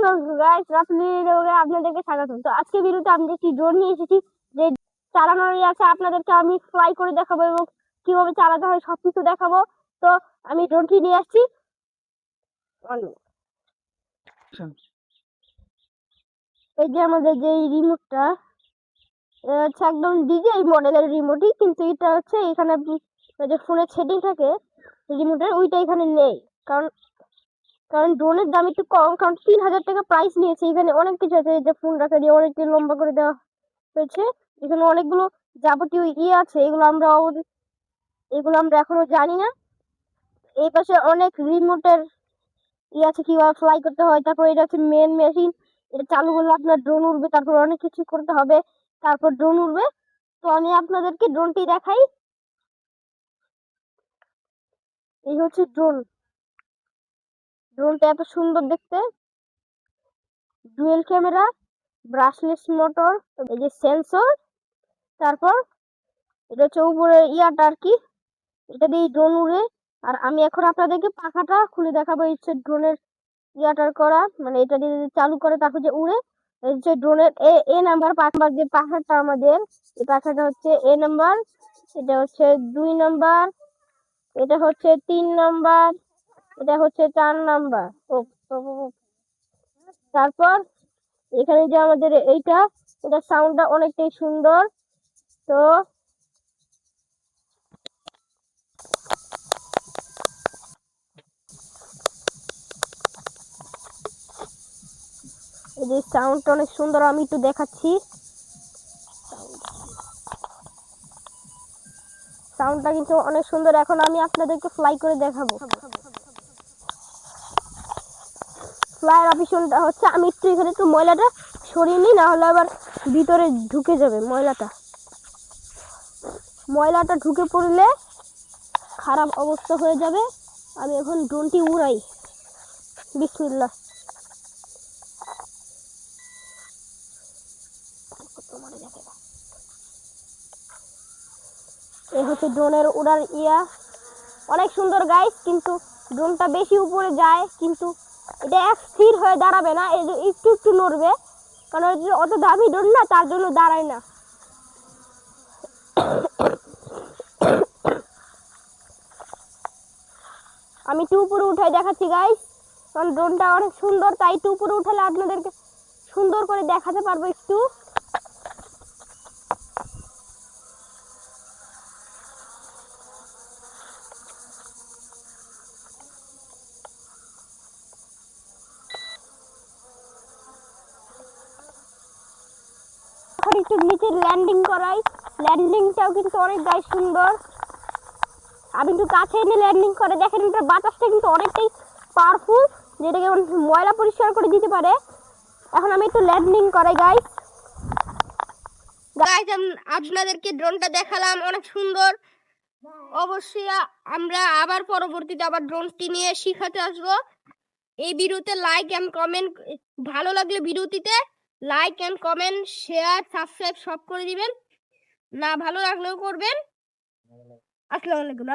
Hello guys, আপনাদেরকে স্বাগতম। তো আজকে ভিডিওতে আমি একটি ড্রোন নিয়ে এসেছি, যে চালানোর আছে। আপনাদেরকে আমি ফ্লাই করে দেখাবো এবং কিভাবে চালাতে হয় সবকিছু দেখাবো। তো আমি ড্রোনটি নিয়ে আসছি। এই যে আমাদের যে রিমোটটা, হচ্ছে একদম ডিজিআই মডেলের রিমোটই, কিন্তু এটা হচ্ছে এখানে যে ফোনের সেটিং থাকে রিমোটের, ওইটা এখানে নেই। কারণ কারণ ড্রোনের দাম একটু কম, কারণ 3000 টাকা প্রাইস নিয়েছে। এখানে অনেক কিছু আছে, এই যে ফোন রাখা দিয়ে অনেকটা লম্বা করে দেওয়া হয়েছে। এখানে অনেকগুলো যাবতীয় আছে, এগুলো আমরা এখনো জানি না। এই পাশে অনেক রিমোটের আছে, কিভাবে ফ্লাই করতে হয়। তারপর এটা হচ্ছে মেন মেশিন, এটা চালু করলে আপনার ড্রোন উড়বে। তারপর অনেক কিছু করতে হবে, তারপর ড্রোন উড়বে। তো আমি আপনাদেরকে ড্রোনটি দেখাই। এই হচ্ছে ড্রোনটা এত সুন্দর দেখতে, ডুয়েল ক্যামেরা, ব্রাশলেস মোটর, এই যে সেন্সর, তারপর এটা হচ্ছে উপরে ইয়াটা আর কি, এটা দিয়ে ড্রোন উড়ে। আর আমি এখন আপনাদেরকে পাখাটা খুলে দেখাবো। এই হচ্ছে ড্রোনের ইয়াটার করা, মানে এটা দিয়ে চালু করে তারপর যে উড়ে। এই হচ্ছে ড্রোনের এ নাম্বার পাখা, যে পাখাটা আমাদের, এই পাখাটা হচ্ছে এ নাম্বার, এটা হচ্ছে 2 নাম্বার, এটা হচ্ছে 3 নাম্বার, এটা হচ্ছে 4 নাম্বার। তারপর এখানে যে আমাদের এটা সাউন্ডটা অনেকটাই সুন্দর। তো এই যে সাউন্ডটা অনেক সুন্দর, আমি একটু দেখাচ্ছি। সাউন্ডটা কিন্তু অনেক সুন্দর। এখন আমি আপনাদেরকে ফ্লাই করে দেখাবো। ফ্লাইয়ের অপশনটা হচ্ছে, আমি এখানে একটু ময়লাটা সরিয়ে নিই, না হলে আবার ভিতরে ঢুকে যাবে ময়লাটা ঢুকে পড়লে খারাপ অবস্থা হয়ে যাবে। আমি এখন ড্রোনটি উড়াই। বিসমিল্লাহ। এই হচ্ছে ড্রোনের উড়ার অনেক সুন্দর গাইস, কিন্তু ড্রোনটা বেশি উপরে যায়, কিন্তু এটা এক স্থির হয়ে দাঁড়াবে না, একটু একটু নড়বে, কারণ অত দামি ড্রোন না, তার জন্য দাঁড়ায় না। আমি একটু উপরে উঠাই দেখাচ্ছি গাইস, কারণ ড্রোনটা অনেক সুন্দর, তাই একটু উপরে উঠালে আপনাদেরকে সুন্দর করে দেখাতে পারবো একটু। একটু নিচে ল্যান্ডিং করাই, ল্যান্ডিংটাও কিন্তু অনেক গাইস সুন্দর। আমি একটু কাছে এনে ল্যান্ডিং করে দেখেন, এটার বাতাসটা কিন্তু অনেকটাই পাওয়ারফুল, যেটাকে ময়লা পরিষ্কার করে দিতে পারে। এখন আমি একটু ল্যান্ডিং করাই গাইস। আপনাদেরকে ড্রোনটা দেখালাম, অনেক সুন্দর। অবশ্যই আমরা আবার পরবর্তীতে আবার ড্রোনটি নিয়ে শিখাতে আসবো। এই ভিডিওতে লাইক এন্ড কমেন্ট, ভালো লাগলে ভিডিওটিতে like and comment, share, subscribe সব করে দিবেন, না ভালো লাগলেও করবেন। আসসালামু আলাইকুম।